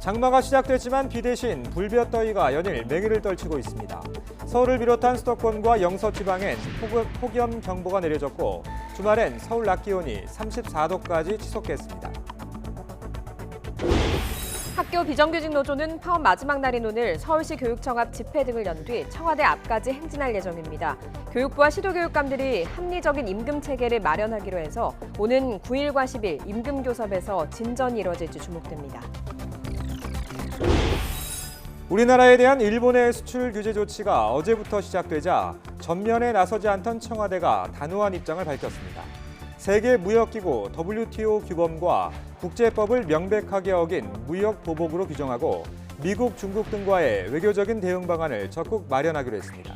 장마가 시작됐지만 비 대신 불볕더위가 연일 맹위를 떨치고 있습니다. 서울을 비롯한 수도권과 영서 지방엔 폭염 경보가 내려졌고 주말엔 서울 낮 기온이 34도까지 치솟겠습니다. 학교 비정규직 노조는 파업 마지막 날인 오늘 서울시 교육청 앞 집회 등을 연 뒤 청와대 앞까지 행진할 예정입니다. 교육부와 시도교육감들이 합리적인 임금 체계를 마련하기로 해서 오는 9일과 10일 임금교섭에서 진전이 이뤄질지 주목됩니다. 우리나라에 대한 일본의 수출 규제 조치가 어제부터 시작되자 전면에 나서지 않던 청와대가 단호한 입장을 밝혔습니다. 세계무역기구 WTO 규범과 국제법을 명백하게 어긴 무역 보복으로 규정하고 미국, 중국 등과의 외교적인 대응 방안을 적극 마련하기로 했습니다.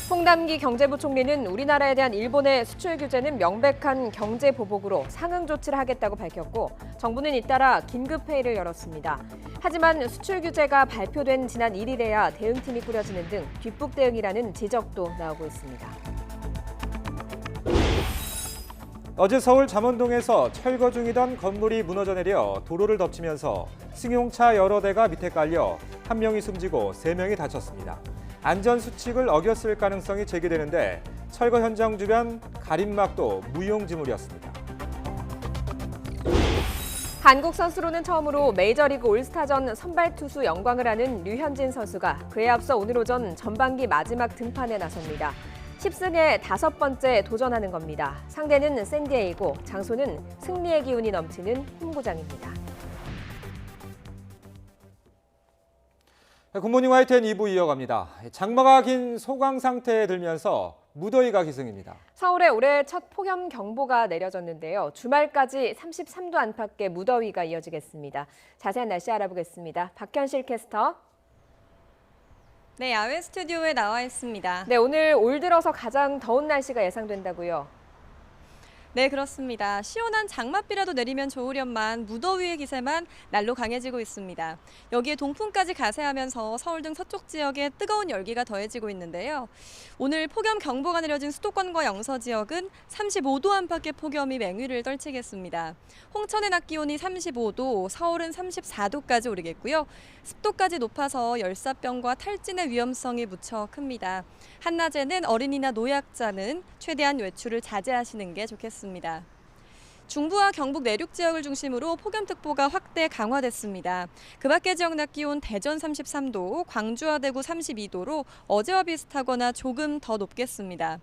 홍남기 경제부총리는 우리나라에 대한 일본의 수출 규제는 명백한 경제 보복으로 상응 조치를 하겠다고 밝혔고 정부는 잇따라 긴급회의를 열었습니다. 하지만 수출 규제가 발표된 지난 1일에야 대응팀이 꾸려지는 등 뒷북 대응이라는 지적도 나오고 있습니다. 어제 서울 잠원동에서 철거 중이던 건물이 무너져 내려 도로를 덮치면서 승용차 여러 대가 밑에 깔려 한 명이 숨지고 3명이 다쳤습니다. 안전수칙을 어겼을 가능성이 제기되는데 철거 현장 주변 가림막도 무용지물이었습니다. 한국 선수로는 처음으로 메이저리그 올스타전 선발 투수 영광을 하는 류현진 선수가 그에 앞서 오늘 오전 전반기 마지막 등판에 나섭니다. 10승에 5번째 도전하는 겁니다. 상대는 샌디에이고, 장소는 승리의 기운이 넘치는 홈구장입니다. 굿모닝 YTN 2부 이어갑니다. 장마가 긴 소강 상태에 들면서 무더위가 기승입니다. 서울에 올해 첫 폭염 경보가 내려졌는데요. 주말까지 33도 안팎의 무더위가 이어지겠습니다. 자세한 날씨 알아보겠습니다. 박현실 캐스터. 네, 야외 스튜디오에 나와 있습니다. 네, 오늘 올 들어서 가장 더운 날씨가 예상된다고요. 네, 그렇습니다. 시원한 장맛비라도 내리면 좋으련만 무더위의 기세만 날로 강해지고 있습니다. 여기에 동풍까지 가세하면서 서울 등 서쪽 지역에 뜨거운 열기가 더해지고 있는데요. 오늘 폭염 경보가 내려진 수도권과 영서 지역은 35도 안팎의 폭염이 맹위를 떨치겠습니다. 홍천의 낮 기온이 35도, 서울은 34도까지 오르겠고요. 습도까지 높아서 열사병과 탈진의 위험성이 무척 큽니다. 한낮에는 어린이나 노약자는 최대한 외출을 자제하시는 게 좋겠습니다. 중부와 경북 내륙 지역을 중심으로 폭염특보가 확대 강화됐습니다. 그 밖의 지역 낮 기온 대전 33도, 광주와 대구 32도로 어제와 비슷하거나 조금 더 높겠습니다.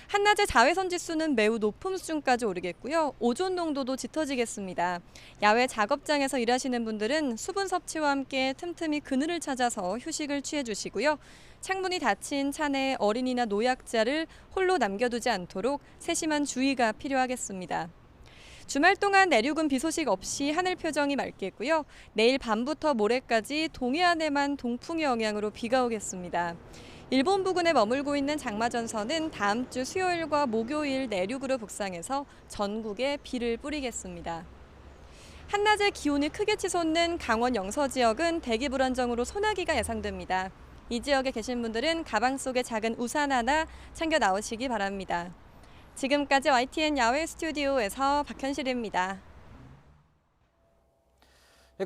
한낮의 자외선 지수는 매우 높음 수준까지 오르겠고요. 오존 농도도 짙어지겠습니다. 야외 작업장에서 일하시는 분들은 수분 섭취와 함께 틈틈이 그늘을 찾아서 휴식을 취해 주시고요. 창문이 닫힌 차 내 어린이나 노약자를 홀로 남겨두지 않도록 세심한 주의가 필요하겠습니다. 주말 동안 내륙은 비 소식 없이 하늘 표정이 맑겠고요. 내일 밤부터 모레까지 동해안에만 동풍의 영향으로 비가 오겠습니다. 일본 부근에 머물고 있는 장마전선은 다음 주 수요일과 목요일 내륙으로 북상해서 전국에 비를 뿌리겠습니다. 한낮에 기온이 크게 치솟는 강원 영서 지역은 대기 불안정으로 소나기가 예상됩니다. 이 지역에 계신 분들은 가방 속에 작은 우산 하나 챙겨 나오시기 바랍니다. 지금까지 YTN 야외 스튜디오에서 박현실입니다.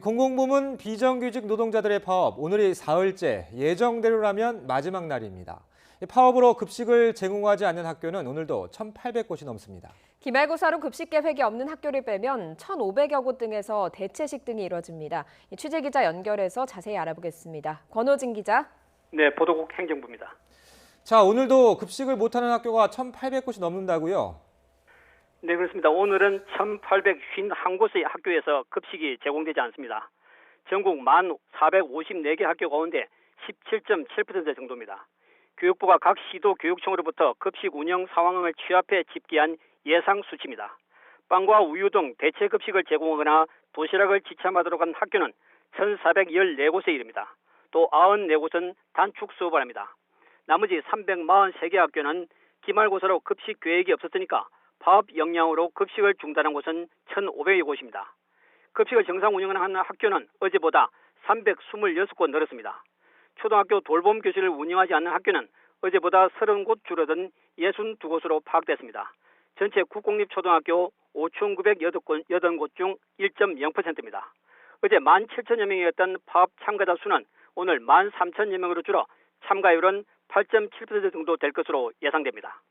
공공부문 비정규직 노동자들의 파업, 오늘이 사흘째, 예정대로라면 마지막 날입니다. 파업으로 급식을 제공하지 않는 학교는 오늘도 1,800곳이 넘습니다. 기말고사로 급식 계획이 없는 학교를 빼면 1,500여 곳 등에서 대체식 등이 이뤄집니다. 취재기자 연결해서 자세히 알아보겠습니다. 권호진 기자. 네, 보도국 행정부입니다. 자, 오늘도 급식을 못하는 학교가 1,800곳이 넘는다고요? 네, 그렇습니다. 오늘은 1,851곳의 학교에서 급식이 제공되지 않습니다. 전국 1,454개 학교 가운데 17.7% 정도입니다. 교육부가 각 시도 교육청으로부터 급식 운영 상황을 취합해 집계한 예상 수치입니다. 빵과 우유 등 대체 급식을 제공하거나 도시락을 지참하도록 한 학교는 1,414곳에 이릅니다. 또 94곳은 단축 수업을 합니다. 나머지 343개 학교는 기말고사로 급식 계획이 없었으니까 파업 영향으로 급식을 중단한 곳은 1,500여 곳입니다. 급식을 정상 운영하는 학교는 어제보다 326곳 늘었습니다. 초등학교 돌봄 교실을 운영하지 않는 학교는 어제보다 30곳 줄어든 62곳으로 파악됐습니다. 전체 국공립초등학교 5,980곳 중 1.0%입니다. 어제 17,000여 명이었던 파업 참가자 수는 오늘 13,000여 명으로 줄어 참가율은 8.7% 정도 될 것으로 예상됩니다.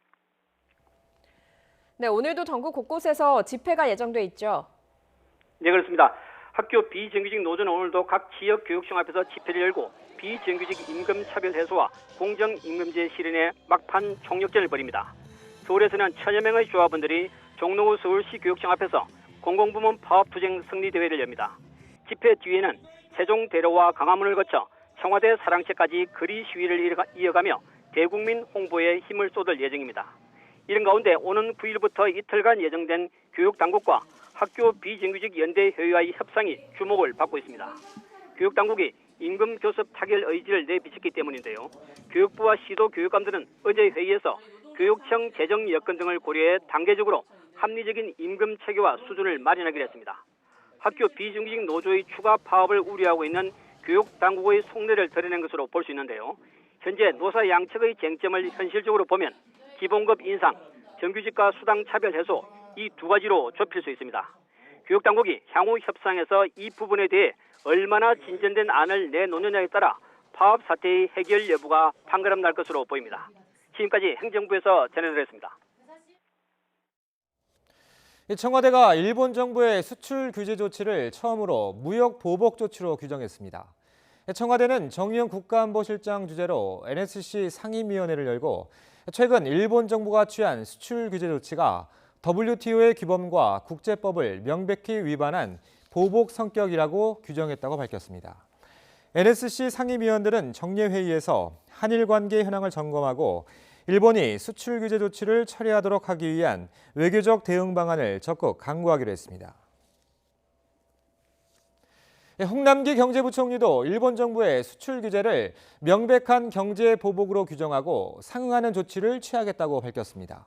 네, 오늘도 전국 곳곳에서 집회가 예정돼 있죠. 네, 그렇습니다. 학교 비정규직 노조는 오늘도 각 지역 교육청 앞에서 집회를 열고 비정규직 임금 차별 해소와 공정임금제 실현에 막판 총력전을 벌입니다. 서울에서는 1000여 명의 조합원들이 종로구 서울시 교육청 앞에서 공공부문 파업투쟁 승리대회를 엽니다. 집회 뒤에는 세종 대로와 광화문을 거쳐 청와대 사랑채까지 거리 시위를 이어가며 대국민 홍보에 힘을 쏟을 예정입니다. 이런 가운데 오는 9일부터 이틀간 예정된 교육당국과 학교 비정규직 연대 회의와의 협상이 주목을 받고 있습니다. 교육당국이 임금 교섭 타결 의지를 내비쳤기 때문인데요. 교육부와 시도 교육감들은 어제 회의에서 교육청 재정 여건 등을 고려해 단계적으로 합리적인 임금 체계와 수준을 마련하기로 했습니다. 학교 비정규직 노조의 추가 파업을 우려하고 있는 교육당국의 속내를 드러낸 것으로 볼 수 있는데요. 현재 노사 양측의 쟁점을 현실적으로 보면 기본급 인상, 정규직과 수당 차별 해소 이 두 가지로 좁힐 수 있습니다. 교육당국이 향후 협상에서 이 부분에 대해 얼마나 진전된 안을 내놓느냐에 따라 파업 사태의 해결 여부가 판가름 날 것으로 보입니다. 지금까지 행정부에서 전해드렸습니다. 청와대가 일본 정부의 수출 규제 조치를 처음으로 무역 보복 조치로 규정했습니다. 청와대는 정의용 국가안보실장 주재로 NSC 상임위원회를 열고 최근 일본 정부가 취한 수출 규제 조치가 WTO의 규범과 국제법을 명백히 위반한 보복 성격이라고 규정했다고 밝혔습니다. NSC 상임위원들은 정례회의에서 한일 관계 현황을 점검하고 일본이 수출 규제 조치를 철회하도록 하기 위한 외교적 대응 방안을 적극 강구하기로 했습니다. 홍남기 경제부총리도 일본 정부의 수출 규제를 명백한 경제 보복으로 규정하고 상응하는 조치를 취하겠다고 밝혔습니다.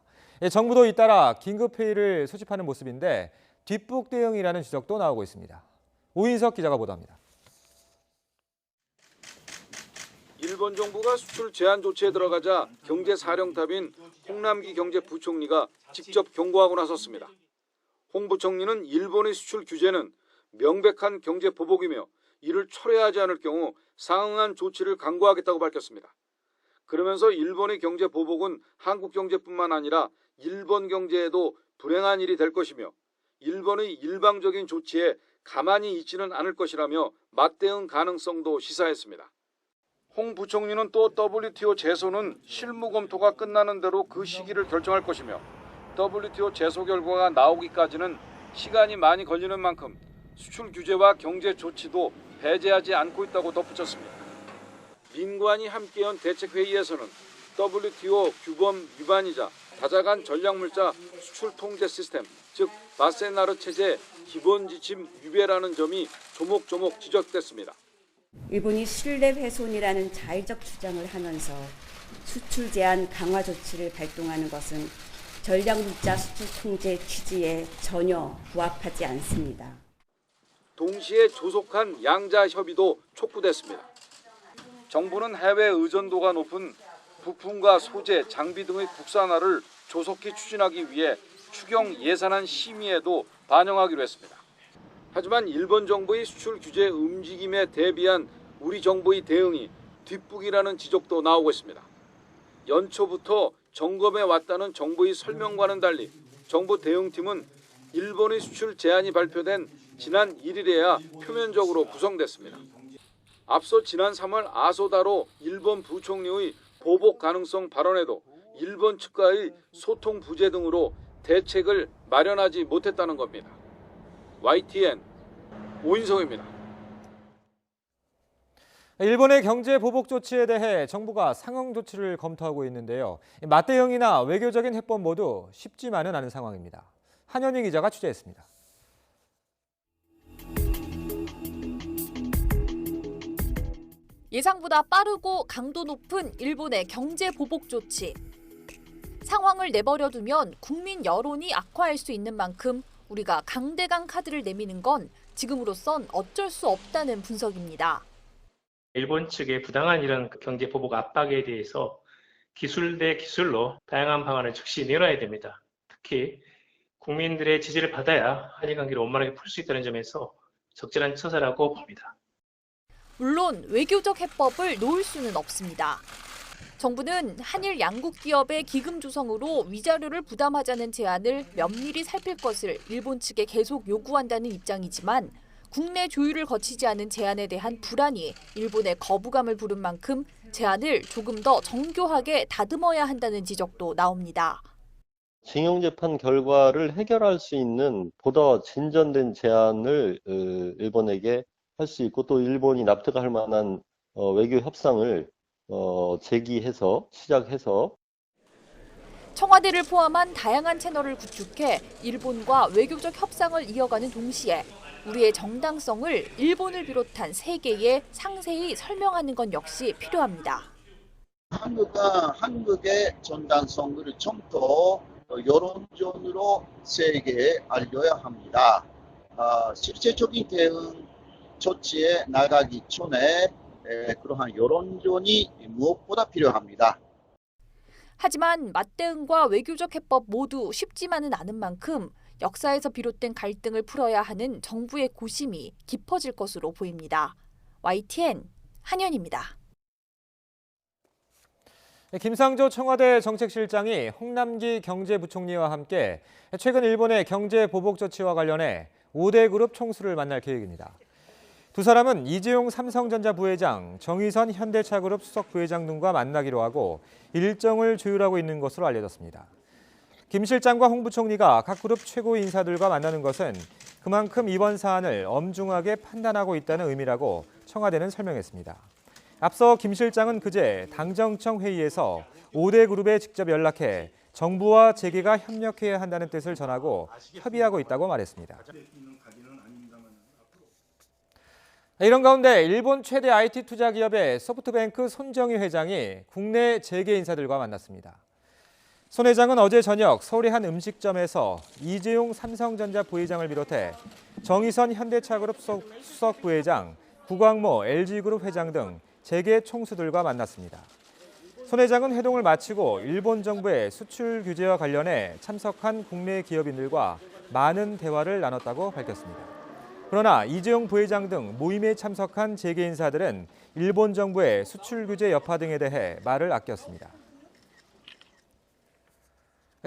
정부도 잇따라 긴급회의를 소집하는 모습인데 뒷북 대응이라는 지적도 나오고 있습니다. 오인석 기자가 보도합니다. 일본 정부가 수출 제한 조치에 들어가자 경제사령탑인 홍남기 경제부총리가 직접 경고하고 나섰습니다. 홍 부총리는 일본의 수출 규제는 명백한 경제 보복이며 이를 철회하지 않을 경우 상응한 조치를 강구하겠다고 밝혔습니다. 그러면서 일본의 경제 보복은 한국 경제뿐만 아니라 일본 경제에도 불행한 일이 될 것이며 일본의 일방적인 조치에 가만히 있지는 않을 것이라며 맞대응 가능성도 시사했습니다. 홍 부총리는 또 WTO 제소는 실무 검토가 끝나는 대로 그 시기를 결정할 것이며 WTO 제소 결과가 나오기까지는 시간이 많이 걸리는 만큼 수출 규제와 경제 조치도 배제하지 않고 있다고 덧붙였습니다. 민관이 함께한 대책회의에서는 WTO 규범 위반이자 다자간 전략물자 수출 통제 시스템, 즉 바세나르 체제 기본 지침 위배라는 점이 조목조목 지적됐습니다. 일본이 신뢰 훼손이라는 자의적 주장을 하면서 수출 제한 강화 조치를 발동하는 것은 전략물자 수출 통제 취지에 전혀 부합하지 않습니다. 동시에 조속한 양자 협의도 촉구됐습니다. 정부는 해외 의존도가 높은 부품과 소재, 장비 등의 국산화를 조속히 추진하기 위해 추경 예산안 심의에도 반영하기로 했습니다. 하지만 일본 정부의 수출 규제 움직임에 대비한 우리 정부의 대응이 뒷북이라는 지적도 나오고 있습니다. 연초부터 점검해 왔다는 정부의 설명과는 달리 정부 대응팀은 일본의 수출 제한이 발표된 지난 1일에야 표면적으로 구성됐습니다. 앞서 지난 3월 아소다로 일본 부총리의 보복 가능성 발언에도 일본 측과의 소통 부재 등으로 대책을 마련하지 못했다는 겁니다. YTN 오인성입니다. 일본의 경제 보복 조치에 대해 정부가 상응 조치를 검토하고 있는데요. 맞대응이나 외교적인 해법 모두 쉽지만은 않은 상황입니다. 한현희 기자가 취재했습니다. 예상보다 빠르고 강도 높은 일본의 경제 보복 조치. 상황을 내버려 두면 국민 여론이 악화할 수 있는 만큼 우리가 강대강 카드를 내미는 건 지금으로선 어쩔 수 없다는 분석입니다. 일본 측의 부당한 이런 경제 보복 압박에 대해서 기술 대 기술로 다양한 방안을 즉시 내놔야 됩니다. 특히 국민들의 지지를 받아야 한일 관계를 원만하게 풀 수 있다는 점에서 적절한 처사라고 봅니다. 물론 외교적 해법을 놓을 수는 없습니다. 정부는 한일 양국 기업의 기금 조성으로 위자료를 부담하자는 제안을 면밀히 살필 것을 일본 측에 계속 요구한다는 입장이지만 국내 조율을 거치지 않은 제안에 대한 불안이 일본의 거부감을 부른 만큼 제안을 조금 더 정교하게 다듬어야 한다는 지적도 나옵니다. 징용재판 결과를 해결할 수 있는 보다 진전된 제안을 일본에게 할 수 있고 또 일본이 납득할 만한 외교 협상을 제기해서 시작해서 청와대를 포함한 다양한 채널을 구축해 일본과 외교적 협상을 이어가는 동시에 우리의 정당성을 일본을 비롯한 세계에 상세히 설명하는 건 역시 필요합니다. 한국은 한국의 정당성을 좀 더 여론전으로 세계에 알려야 합니다. 실제적인 대응 조치에 나가기 전에 그러한 여론전이 무엇보다 필요합니다. 하지만 맞대응과 외교적 해법 모두 쉽지만은 않은 만큼 역사에서 비롯된 갈등을 풀어야 하는 정부의 고심이 깊어질 것으로 보입니다. YTN 한현입니다. 김상조 청와대 정책실장이 홍남기 경제부총리와 함께 최근 일본의 경제 보복 조치와 관련해 5대 그룹 총수를 만날 계획입니다. 두 사람은 이재용 삼성전자 부회장, 정의선 현대차그룹 수석 부회장 등과 만나기로 하고 일정을 조율하고 있는 것으로 알려졌습니다. 김 실장과 홍 부총리가 각 그룹 최고 인사들과 만나는 것은 그만큼 이번 사안을 엄중하게 판단하고 있다는 의미라고 청와대는 설명했습니다. 앞서 김 실장은 그제 당정청 회의에서 5대 그룹에 직접 연락해 정부와 재계가 협력해야 한다는 뜻을 전하고 협의하고 있다고 말했습니다. 이런 가운데 일본 최대 IT 투자 기업의 소프트뱅크 손정희 회장이 국내 재계 인사들과 만났습니다. 손 회장은 어제 저녁 서울의 한 음식점에서 이재용 삼성전자 부회장을 비롯해 정의선 현대차그룹 수석 부회장, 구광모 LG그룹 회장 등 재계 총수들과 만났습니다. 손 회장은 회동을 마치고 일본 정부의 수출 규제와 관련해 참석한 국내 기업인들과 많은 대화를 나눴다고 밝혔습니다. 그러나 이재용 부회장 등 모임에 참석한 재계 인사들은 일본 정부의 수출 규제 여파 등에 대해 말을 아꼈습니다.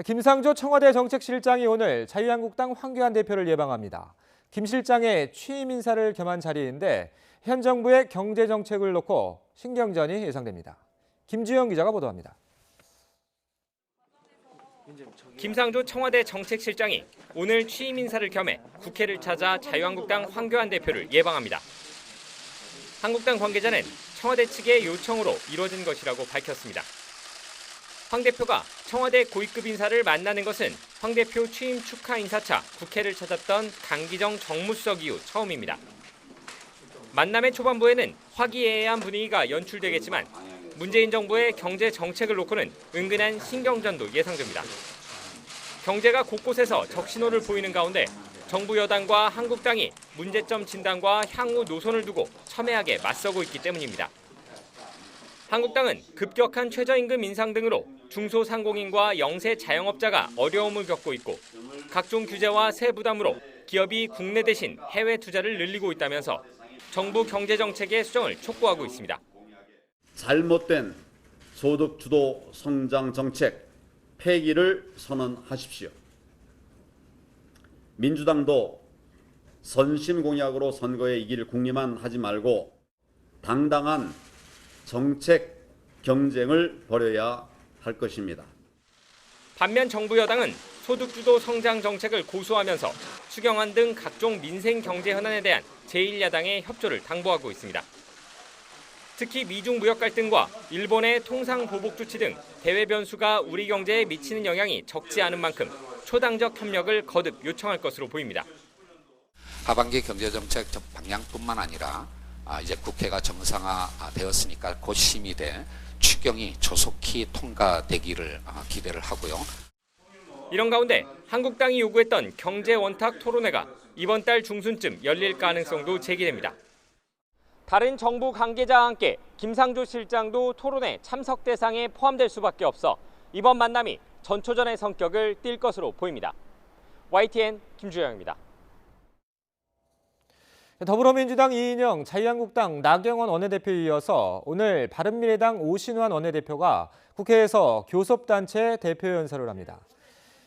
김상조 청와대 정책실장이 오늘 자유한국당 황교안 대표를 예방합니다. 김 실장의 취임 인사를 겸한 자리인데 현 정부의 경제 정책을 놓고 신경전이 예상됩니다. 김주영 기자가 보도합니다. 김상조 청와대 정책실장이 오늘 취임 인사를 겸해 국회를 찾아 자유한국당 황교안 대표를 예방합니다. 한국당 관계자는 청와대 측의 요청으로 이루어진 것이라고 밝혔습니다. 황 대표가 청와대 고위급 인사를 만나는 것은 황 대표 취임 축하 인사차 국회를 찾았던 강기정 정무수석 이후 처음입니다. 만남의 초반부에는 화기애애한 분위기가 연출되겠지만 문재인 정부의 경제 정책을 놓고는 은근한 신경전도 예상됩니다. 경제가 곳곳에서 적신호를 보이는 가운데 정부 여당과 한국당이 문제점 진단과 향후 노선을 두고 첨예하게 맞서고 있기 때문입니다. 한국당은 급격한 최저임금 인상 등으로 중소상공인과 영세 자영업자가 어려움을 겪고 있고 각종 규제와 세 부담으로 기업이 국내 대신 해외 투자를 늘리고 있다면서 정부 경제정책의 수정을 촉구하고 있습니다. 잘못된 소득 주도 성장 정책 폐기를 선언하십시오. 민주당도 선심 공약으로 선거에 이길 궁리만 하지 말고 당당한 정책 경쟁을 벌여야 할 것입니다. 반면 정부 여당은 소득주도 성장 정책을 고수하면서 추경안 등 각종 민생 경제 현안에 대한 제1야당의 협조를 당부하고 있습니다. 특히 미중 무역 갈등과 일본의 통상 보복 조치 등 대외 변수가 우리 경제에 미치는 영향이 적지 않은 만큼 초당적 협력을 거듭 요청할 것으로 보입니다. 하반기 경제정책 방향뿐만 아니라 이제 국회가 정상화되었으니까 곧 심의될 추경이 조속히 통과되기를 기대를 하고요. 이런 가운데 한국당이 요구했던 경제 원탁 토론회가 이번 달 중순쯤 열릴 가능성도 제기됩니다. 다른 정부 관계자와 함께 김상조 실장도 토론회 참석 대상에 포함될 수밖에 없어 이번 만남이 전초전의 성격을 띨 것으로 보입니다. YTN 김주영입니다. 더불어민주당 이인영, 자유한국당 나경원 원내대표에 이어서 오늘 바른미래당 오신환 원내대표가 국회에서 교섭단체 대표연설을 합니다.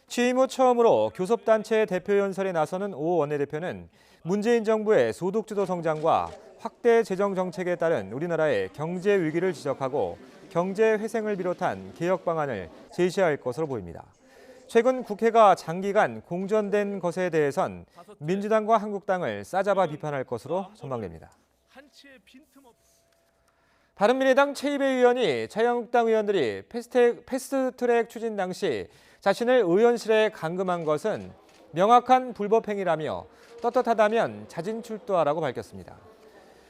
취임 후 처음으로 교섭단체 대표연설에 나서는 오 원내대표는 문재인 정부의 소득주도 성장과 확대 재정 정책에 따른 우리나라의 경제 위기를 지적하고 경제 회생을 비롯한 개혁 방안을 제시할 것으로 보입니다. 최근 국회가 장기간 공전된 것에 대해선 민주당과 한국당을 싸잡아 비판할 것으로 전망됩니다. 바른미래당 최이배 의원이 자유한국당 의원들이 패스트트랙 추진 당시 자신을 의원실에 감금한 것은 명확한 불법 행위라며 떳떳하다면 자진 출두하라고 밝혔습니다.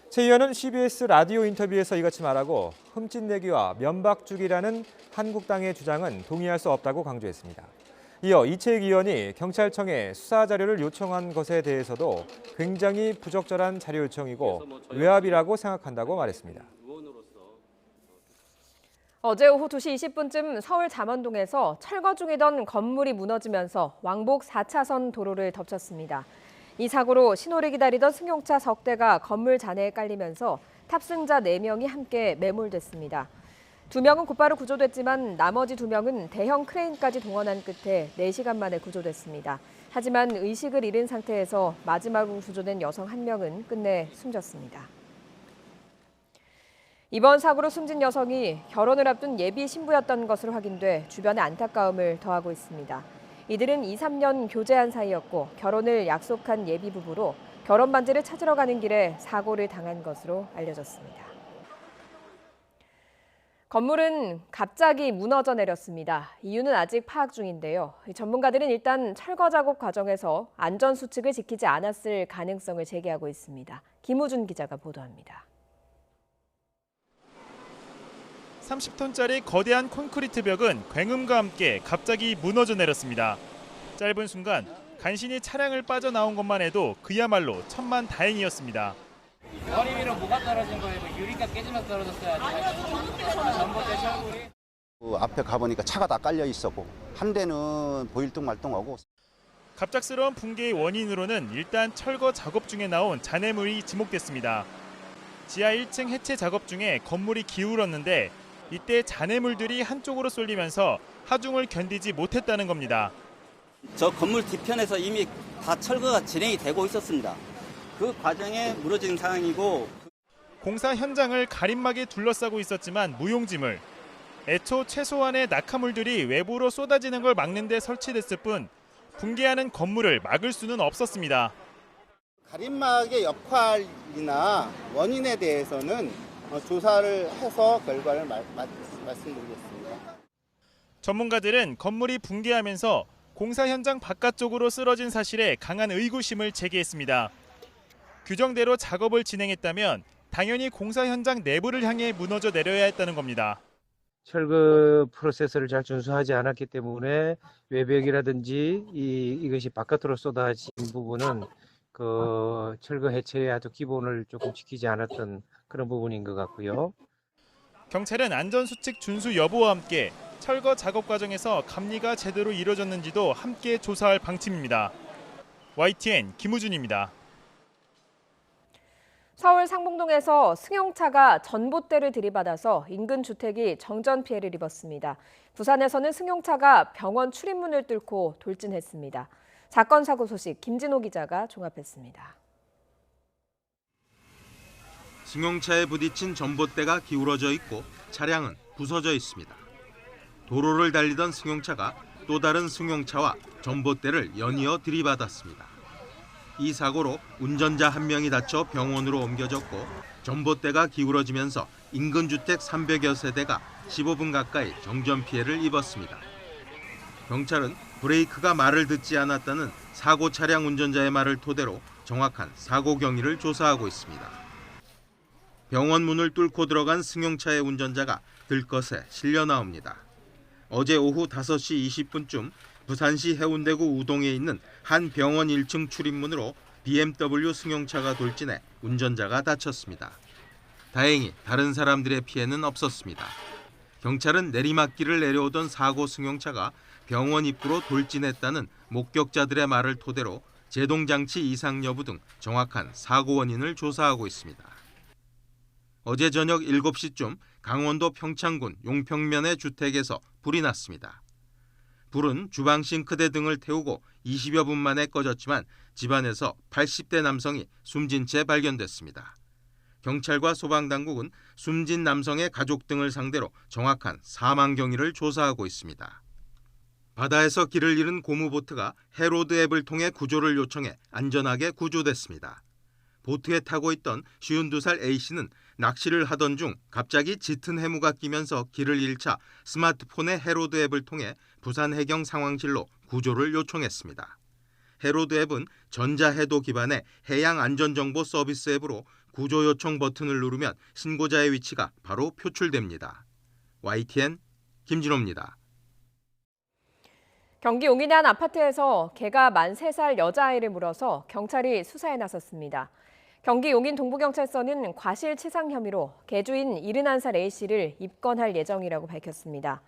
최 의원은 CBS 라디오 인터뷰에서 이같이 말하고 흠집내기와 면박주기라는 한국당의 주장은 동의할 수 없다고 강조했습니다. 이어 이채익 의원이 경찰청에 수사 자료를 요청한 것에 대해서도 굉장히 부적절한 자료 요청이고 외압이라고 생각한다고 말했습니다. 어제 오후 2시 20분쯤 서울 잠원동에서 철거 중이던 건물이 무너지면서 왕복 4차선 도로를 덮쳤습니다. 이 사고로 신호를 기다리던 승용차 석 대가 건물 잔해에 깔리면서 탑승자 4명이 함께 매몰됐습니다. 2명은 곧바로 구조됐지만 나머지 2명은 대형 크레인까지 동원한 끝에 4시간 만에 구조됐습니다. 하지만 의식을 잃은 상태에서 마지막으로 구조된 여성 1명은 끝내 숨졌습니다. 이번 사고로 숨진 여성이 결혼을 앞둔 예비 신부였던 것으로 확인돼 주변에 안타까움을 더하고 있습니다. 이들은 2, 3년 교제한 사이였고 결혼을 약속한 예비 부부로 결혼 반지를 찾으러 가는 길에 사고를 당한 것으로 알려졌습니다. 건물은 갑자기 무너져 내렸습니다. 이유는 아직 파악 중인데요. 전문가들은 일단 철거 작업 과정에서 안전 수칙을 지키지 않았을 가능성을 제기하고 있습니다. 김우준 기자가 보도합니다. 30톤짜리 거대한 콘크리트 벽은 굉음과 함께 갑자기 무너져 내렸습니다. 짧은 순간 간신히 차량을 빠져나온 것만 해도 그야말로 천만다행이었습니다. 머리 위로 뭐가 떨어진 거예요? 유리가 깨지면서 떨어졌어야지. 전봇대 철골이. 앞에 가보니까 차가 다 깔려 있었고 한 대는 보일뚱말뚱하고. 갑작스러운 붕괴의 원인으로는 일단 철거 작업 중에 나온 잔해물이 지목됐습니다. 지하 1층 해체 작업 중에 건물이 기울었는데 이때 잔해물들이 한쪽으로 쏠리면서 하중을 견디지 못했다는 겁니다. 저 건물 뒤편에서 이미 다 철거가 진행이 되고 있었습니다. 그 과정에 무너진 상황이고 공사 현장을 가림막에 둘러싸고 있었지만 무용지물. 애초 최소한의 낙하물들이 외부로 쏟아지는 걸 막는 데 설치됐을 뿐 붕괴하는 건물을 막을 수는 없었습니다. 가림막의 역할이나 원인에 대해서는 조사를 해서 결과를 말씀드리겠습니다. 전문가들은 건물이 붕괴하면서 공사 현장 바깥쪽으로 쓰러진 사실에 강한 의구심을 제기했습니다. 규정대로 작업을 진행했다면 당연히 공사 현장 내부를 향해 무너져 내려야 했다는 겁니다. 철거 프로세스를 잘 준수하지 않았기 때문에 외벽이라든지 이것이 바깥으로 쏟아진 부분은 그 철거 해체의 아주 기본을 조금 지키지 않았던 그런 부분인 것 같고요. 경찰은 안전수칙 준수 여부와 함께 철거 작업 과정에서 감리가 제대로 이루어졌는지도 함께 조사할 방침입니다. YTN 김우준입니다. 서울 상봉동에서 승용차가 전봇대를 들이받아서 인근 주택이 정전 피해를 입었습니다. 부산에서는 승용차가 병원 출입문을 뚫고 돌진했습니다. 사건 사고 소식 김진호 기자가 종합했습니다. 승용차에 부딪힌 전봇대가 기울어져 있고 차량은 부서져 있습니다. 도로를 달리던 승용차가 또 다른 승용차와 전봇대를 연이어 들이받았습니다. 이 사고로 운전자 1명이 다쳐 병원으로 옮겨졌고 전봇대가 기울어지면서 인근 주택 300여 세대가 15분 가까이 정전 피해를 입었습니다. 경찰은 브레이크가 말을 듣지 않았다는 사고 차량 운전자의 말을 토대로 정확한 사고 경위를 조사하고 있습니다. 병원 문을 뚫고 들어간 승용차의 운전자가 들것에 실려 나옵니다. 어제 오후 5시 20분쯤 부산시 해운대구 우동에 있는 한 병원 1층 출입문으로 BMW 승용차가 돌진해 운전자가 다쳤습니다. 다행히 다른 사람들의 피해는 없었습니다. 경찰은 내리막길을 내려오던 사고 승용차가 병원 입구로 돌진했다는 목격자들의 말을 토대로 제동장치 이상 여부 등 정확한 사고 원인을 조사하고 있습니다. 어제 저녁 7시쯤 강원도 평창군 용평면의 주택에서 불이 났습니다. 불은 주방 싱크대 등을 태우고 20여 분 만에 꺼졌지만 집안에서 80대 남성이 숨진 채 발견됐습니다. 경찰과 소방당국은 숨진 남성의 가족 등을 상대로 정확한 사망 경위를 조사하고 있습니다. 바다에서 길을 잃은 고무보트가 해로드 앱을 통해 구조를 요청해 안전하게 구조됐습니다. 보트에 타고 있던 52살 A씨는 낚시를 하던 중 갑자기 짙은 해무가 끼면서 길을 잃자 스마트폰의 해로드 앱을 통해 부산 해경 상황실로 구조를 요청했습니다. 해로드 앱은 전자해도 기반의 해양 안전정보 서비스 앱으로 구조 요청 버튼을 누르면 신고자의 위치가 바로 표출됩니다. YTN 김진호입니다. 경기 용인의 한 아파트에서 개가 만 3살 여자아이를 물어서 경찰이 수사에 나섰습니다. 경기 용인 동부경찰서는 과실치상 혐의로 개주인 71살 A씨를 입건할 예정이라고 밝혔습니다.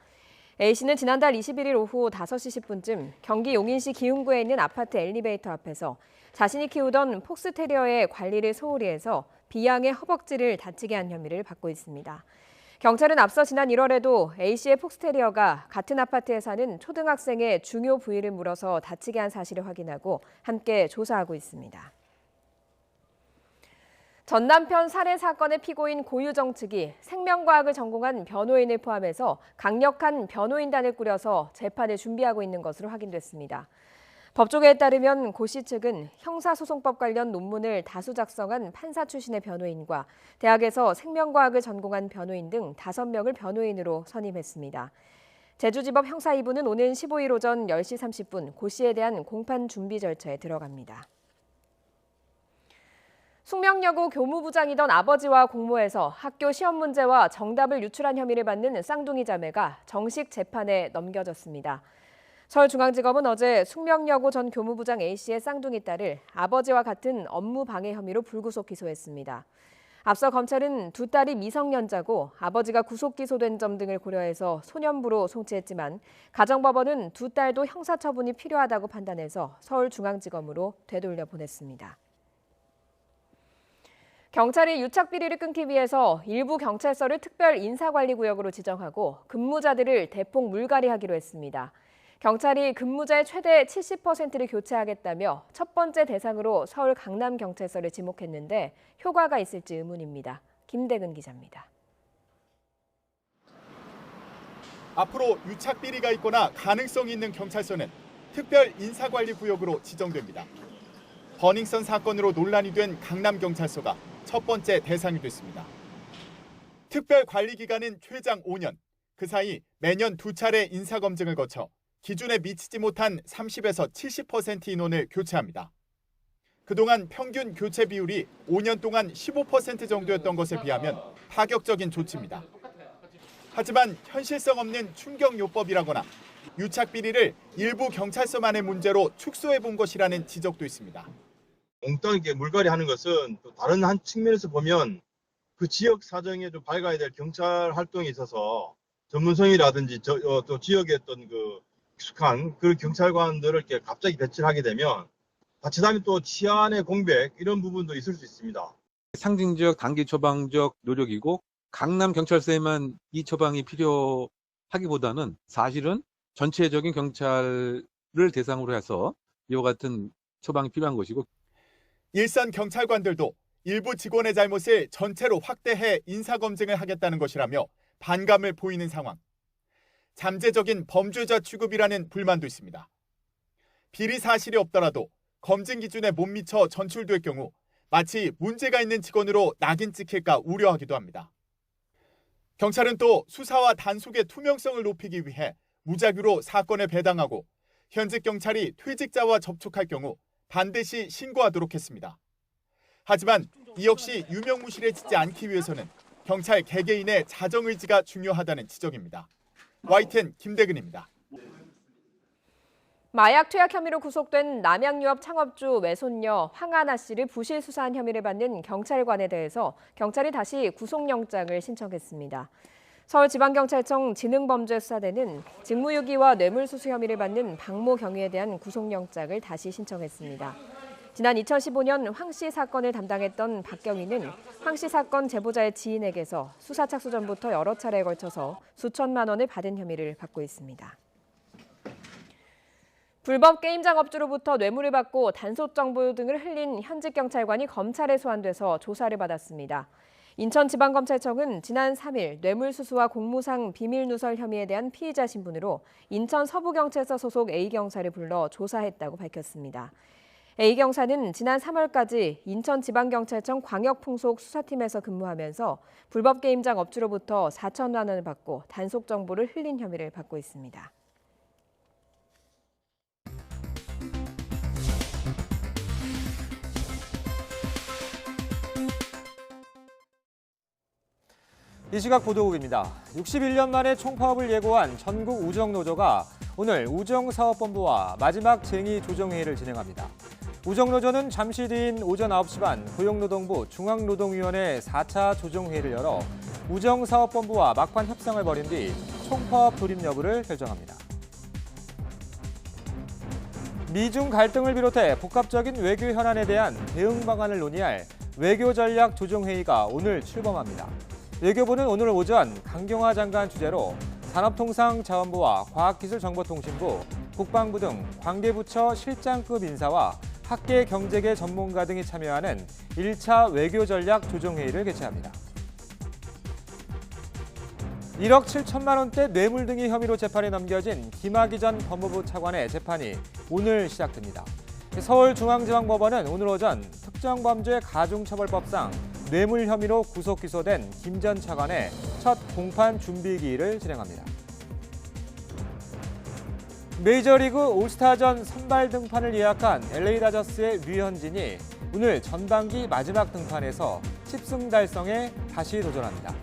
A씨는 지난달 21일 오후 5시 10분쯤 경기 용인시 기흥구에 있는 아파트 엘리베이터 앞에서 자신이 키우던 폭스테리어의 관리를 소홀히 해서 비양의 허벅지를 다치게 한 혐의를 받고 있습니다. 경찰은 앞서 지난 1월에도 A씨의 폭스테리어가 같은 아파트에 사는 초등학생의 중요 부위를 물어서 다치게 한 사실을 확인하고 함께 조사하고 있습니다. 전 남편 살해 사건의 피고인 고유정 측이 생명과학을 전공한 변호인을 포함해서 강력한 변호인단을 꾸려서 재판을 준비하고 있는 것으로 확인됐습니다. 법조계에 따르면 고 씨 측은 형사소송법 관련 논문을 다수 작성한 판사 출신의 변호인과 대학에서 생명과학을 전공한 변호인 등 5명을 변호인으로 선임했습니다. 제주지법 형사 2부는 오는 15일 오전 10시 30분 고 씨에 대한 공판 준비 절차에 들어갑니다. 숙명여고 교무부장이던 아버지와 공모해서 학교 시험 문제와 정답을 유출한 혐의를 받는 쌍둥이 자매가 정식 재판에 넘겨졌습니다. 서울중앙지검은 어제 숙명여고 전 교무부장 A씨의 쌍둥이 딸을 아버지와 같은 업무 방해 혐의로 불구속 기소했습니다. 앞서 검찰은 두 딸이 미성년자고 아버지가 구속 기소된 점 등을 고려해서 소년부로 송치했지만 가정법원은 두 딸도 형사처분이 필요하다고 판단해서 서울중앙지검으로 되돌려 보냈습니다. 경찰이 유착 비리를 끊기 위해서 일부 경찰서를 특별 인사관리구역으로 지정하고 근무자들을 대폭 물갈이하기로 했습니다. 경찰이 근무자의 최대 70%를 교체하겠다며 첫 번째 대상으로 서울 강남경찰서를 지목했는데 효과가 있을지 의문입니다. 김대근 기자입니다. 앞으로 유착 비리가 있거나 가능성이 있는 경찰서는 특별 인사관리구역으로 지정됩니다. 버닝썬 사건으로 논란이 된 강남경찰서가 첫 번째 대상이 됐습니다. 특별 관리 기간은 최장 5년, 그 사이 매년 2차례 인사검증을 거쳐 기준에 미치지 못한 30에서 70% 인원을 교체합니다. 그동안 평균 교체 비율이 5년 동안 15% 정도였던 것에 비하면 파격적인 조치입니다. 하지만 현실성 없는 충격요법이라거나 유착 비리를 일부 경찰서만의 문제로 축소해 본 것이라는 지적도 있습니다. 엉뚱하게 물갈이하는 것은 또 다른 한 측면에서 보면 그 지역 사정에 좀 밝아야 될 경찰 활동에 있어서 전문성이라든지 또 지역의 어떤 그 익숙한 그 경찰관들을 이렇게 갑자기 배치를 하게 되면 자칫하면 또 치안의 공백 이런 부분도 있을 수 있습니다. 상징적 단기 처방적 노력이고 강남 경찰서에만 이 처방이 필요하기보다는 사실은 전체적인 경찰을 대상으로 해서 이와 같은 처방이 필요한 것이고 일선 경찰관들도 일부 직원의 잘못을 전체로 확대해 인사검증을 하겠다는 것이라며 반감을 보이는 상황. 잠재적인 범죄자 취급이라는 불만도 있습니다. 비리 사실이 없더라도 검증 기준에 못 미쳐 전출될 경우 마치 문제가 있는 직원으로 낙인 찍힐까 우려하기도 합니다. 경찰은 또 수사와 단속의 투명성을 높이기 위해 무작위로 사건을 배당하고 현직 경찰이 퇴직자와 접촉할 경우 반드시 신고하도록 했습니다. 하지만 이 역시 유명무실해지지 않기 위해서는 경찰 개개인의 자정의지가 중요하다는 지적입니다. YTN 김대근입니다. 마약 투약 혐의로 구속된 남양유업 창업주 외손녀 황하나 씨를 부실 수사한 혐의를 받는 경찰관에 대해서 경찰이 다시 구속영장을 신청했습니다. 서울지방경찰청 지능범죄수사대는 직무유기와 뇌물수수 혐의를 받는 박모 경위에 대한 구속영장을 다시 신청했습니다. 지난 2015년 황 씨 사건을 담당했던 박 경위는 황 씨 사건 제보자의 지인에게서 수사 착수 전부터 여러 차례에 걸쳐서 수천만 원을 받은 혐의를 받고 있습니다. 불법 게임 장업주로부터 뇌물을 받고 단속 정보 등을 흘린 현직 경찰관이 검찰에 소환돼서 조사를 받았습니다. 인천지방검찰청은 지난 3일 뇌물수수와 공무상 비밀누설 혐의에 대한 피의자 신분으로 인천 서부경찰서 소속 A경사를 불러 조사했다고 밝혔습니다. A경사는 지난 3월까지 인천지방경찰청 광역풍속 수사팀에서 근무하면서 불법 게임장 업주로부터 4천만 원을 받고 단속 정보를 흘린 혐의를 받고 있습니다. 이 시각 보도국입니다. 61년 만에 총파업을 예고한 전국 우정노조가 오늘 우정사업본부와 마지막 쟁의 조정회의를 진행합니다. 우정노조는 잠시 뒤인 오전 9시 반 고용노동부 중앙노동위원회 4차 조정회의를 열어 우정사업본부와 막판 협상을 벌인 뒤 총파업 돌입 여부를 결정합니다. 미중 갈등을 비롯해 복합적인 외교 현안에 대한 대응 방안을 논의할 외교전략 조정회의가 오늘 출범합니다. 외교부는 오늘 오전 강경화 장관 주재로 산업통상자원부와 과학기술정보통신부, 국방부 등 관계부처 실장급 인사와 학계 경제계 전문가 등이 참여하는 1차 외교전략 조정회의를 개최합니다. 1억 7천만 원대 뇌물 등의 혐의로 재판에 넘겨진 김학의 전 법무부 차관의 재판이 오늘 시작됩니다. 서울중앙지방법원은 오늘 오전 특정범죄 가중처벌법상 뇌물 혐의로 구속 기소된 김 전 차관의 첫 공판 준비기일을 진행합니다. 메이저리그 올스타전 선발 등판을 예약한 LA 다저스의 류현진이 오늘 전반기 마지막 등판에서 10승 달성에 다시 도전합니다.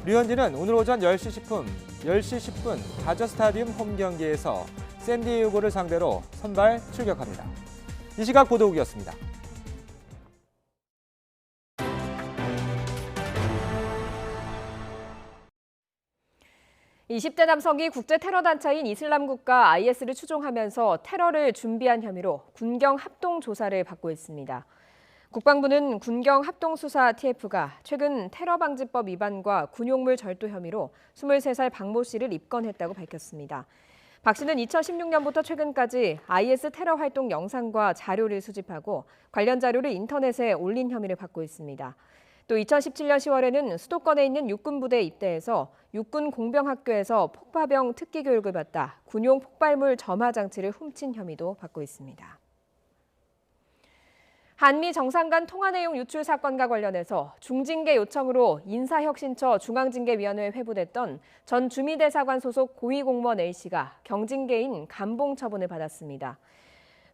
류현진은 오늘 오전 10시 10분 다저 스타디움 홈 경기에서 샌디에이고를 상대로 선발 출격합니다. 이 시각 보도국이었습니다. (20대) 남성이 국제 테러 단체인 이슬람 국가 IS를 추종하면서 테러를 준비한 혐의로 군경 합동 조사를 받고 있습니다. 국방부는 군경 합동 수사 TF가 최근 테러 방지법 위반과 군용물 절도 혐의로 23살 박모 씨를 입건했다고 밝혔습니다. 박 씨는 2016년부터 최근까지 IS 테러 활동 영상과 자료를 수집하고 관련 자료를 인터넷에 올린 혐의를 받고 있습니다. 또 2017년 10월에는 수도권에 있는 육군부대에 입대해서 육군 공병학교에서 폭파병 특기 교육을 받다 군용 폭발물 점화 장치를 훔친 혐의도 받고 있습니다. 한미 정상 간 통화 내용 유출 사건과 관련해서 중징계 요청으로 인사혁신처 중앙징계위원회에 회부됐던 전 주미대사관 소속 고위공무원 A씨가 경징계인 감봉 처분을 받았습니다.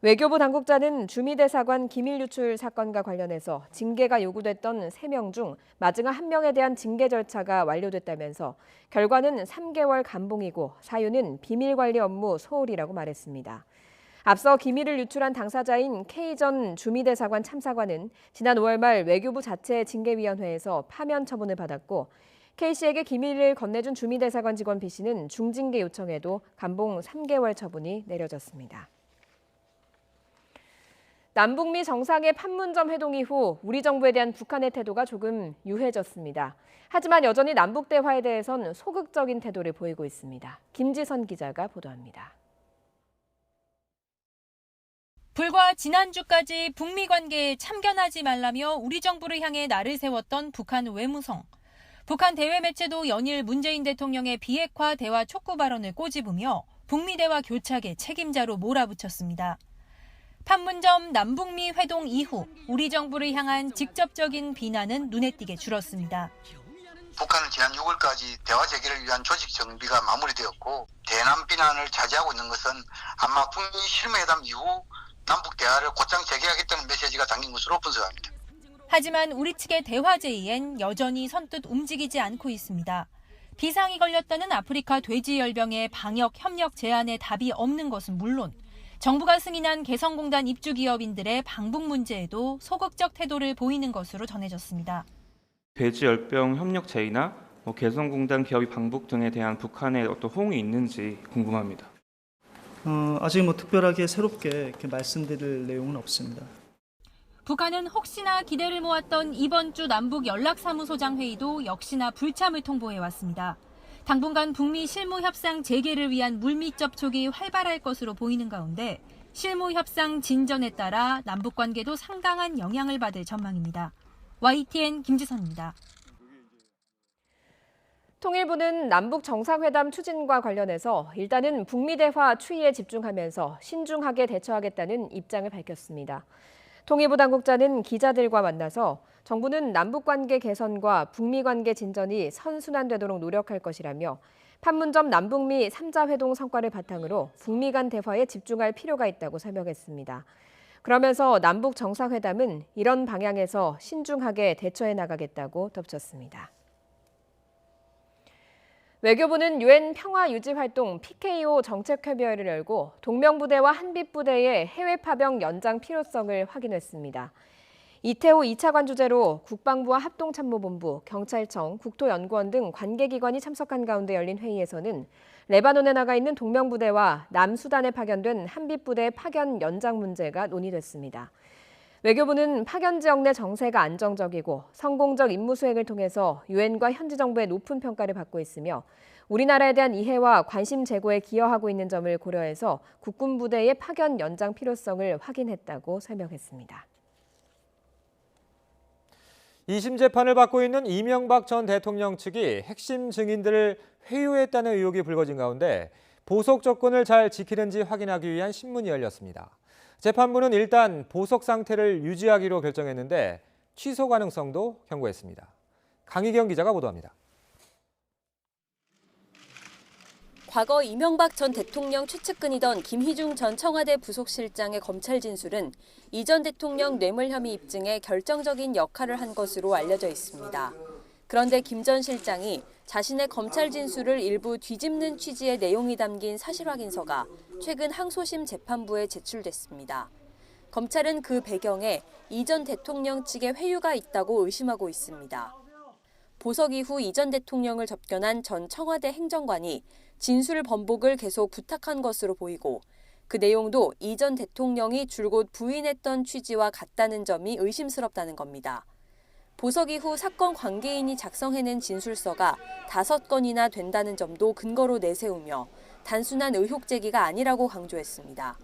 외교부 당국자는 주미대사관 기밀 유출 사건과 관련해서 징계가 요구됐던 3명 중 마지막 1명에 대한 징계 절차가 완료됐다면서 결과는 3개월 감봉이고 사유는 비밀관리 업무 소홀이라고 말했습니다. 앞서 기밀을 유출한 당사자인 K 전 주미대사관 참사관은 지난 5월 말 외교부 자체 징계위원회에서 파면 처분을 받았고 K씨에게 기밀을 건네준 주미대사관 직원 B씨는 중징계 요청에도 감봉 3개월 처분이 내려졌습니다. 남북미 정상의 판문점 회동 이후 우리 정부에 대한 북한의 태도가 조금 유해졌습니다. 하지만 여전히 남북 대화에 대해선 소극적인 태도를 보이고 있습니다. 김지선 기자가 보도합니다. 불과 지난주까지 북미 관계에 참견하지 말라며 우리 정부를 향해 날을 세웠던 북한 외무성. 북한 대외 매체도 연일 문재인 대통령의 비핵화 대화 촉구 발언을 꼬집으며 북미 대화 교착의 책임자로 몰아붙였습니다. 판문점 남북미 회동 이후 우리 정부를 향한 직접적인 비난은 눈에 띄게 줄었습니다. 북한은 지난 6월까지 대화 재개를 위한 조직 정비가 마무리되었고 대남 비난을 자제하고 있는 것은 아마 북미 실무회담 이후 남북 대화를 곧장 재개하겠다는 메시지가 담긴 것으로 분석합니다. 하지만 우리 측의 대화 제의엔 여전히 선뜻 움직이지 않고 있습니다. 비상이 걸렸다는 아프리카 돼지열병의 방역 협력 제안에 답이 없는 것은 물론 정부가 승인한 개성공단 입주 기업인들의 방북 문제에도 소극적 태도를 보이는 것으로 전해졌습니다. 돼지열병 협력 제의나 개성공단 기업이 방북 등에 대한 북한의 어떤 호응이 있는지 궁금합니다. 아직 특별하게 새롭게 이렇게 말씀드릴 내용은 없습니다. 북한은 혹시나 기대를 모았던 이번 주 남북 연락사무소장 회의도 역시나 불참을 통보해왔습니다. 당분간 북미 실무 협상 재개를 위한 물밑 접촉이 활발할 것으로 보이는 가운데 실무 협상 진전에 따라 남북 관계도 상당한 영향을 받을 전망입니다. YTN 김지선입니다. 통일부는 남북 정상회담 추진과 관련해서 일단은 북미 대화 추이에 집중하면서 신중하게 대처하겠다는 입장을 밝혔습니다. 통일부 당국자는 기자들과 만나서 정부는 남북관계 개선과 북미관계 진전이 선순환되도록 노력할 것이라며 판문점 남북미 3자 회동 성과를 바탕으로 북미 간 대화에 집중할 필요가 있다고 설명했습니다. 그러면서 남북 정상회담은 이런 방향에서 신중하게 대처해 나가겠다고 덧붙였습니다. 외교부는 유엔 평화유지활동 PKO 정책협의회를 열고 동명부대와 한빛부대의 해외 파병 연장 필요성을 확인했습니다. 이태호 2차관 주재로 국방부와 합동참모본부, 경찰청, 국토연구원 등 관계기관이 참석한 가운데 열린 회의에서는 레바논에 나가 있는 동명부대와 남수단에 파견된 한빛부대 파견 연장 문제가 논의됐습니다. 외교부는 파견 지역 내 정세가 안정적이고 성공적 임무 수행을 통해서 유엔과 현지 정부의 높은 평가를 받고 있으며 우리나라에 대한 이해와 관심 제고에 기여하고 있는 점을 고려해서 국군 부대의 파견 연장 필요성을 확인했다고 설명했습니다. 2심 재판을 받고 있는 이명박 전 대통령 측이 핵심 증인들을 회유했다는 의혹이 불거진 가운데 보석 조건을 잘 지키는지 확인하기 위한 신문이 열렸습니다. 재판부는 일단 보석 상태를 유지하기로 결정했는데 취소 가능성도 경고했습니다. 강희경 기자가 보도합니다. 과거 이명박 전 대통령 최측근이던 김희중 전 청와대 부속실장의 검찰 진술은 이 전 대통령 뇌물 혐의 입증에 결정적인 역할을 한 것으로 알려져 있습니다. 그런데 김 전 실장이 자신의 검찰 진술을 일부 뒤집는 취지의 내용이 담긴 사실확인서가 최근 항소심 재판부에 제출됐습니다. 검찰은 그 배경에 이 전 대통령 측의 회유가 있다고 의심하고 있습니다. 보석 이후 이 전 대통령을 접견한 전 청와대 행정관이 진술 번복을 계속 부탁한 것으로 보이고 그 내용도 이 전 대통령이 줄곧 부인했던 취지와 같다는 점이 의심스럽다는 겁니다. 보석 이후 사건 관계인이 작성해낸 진술서가 5건이나 된다는 점도 근거로 내세우며 단순한 의혹 제기가 아니라고 강조했습니다.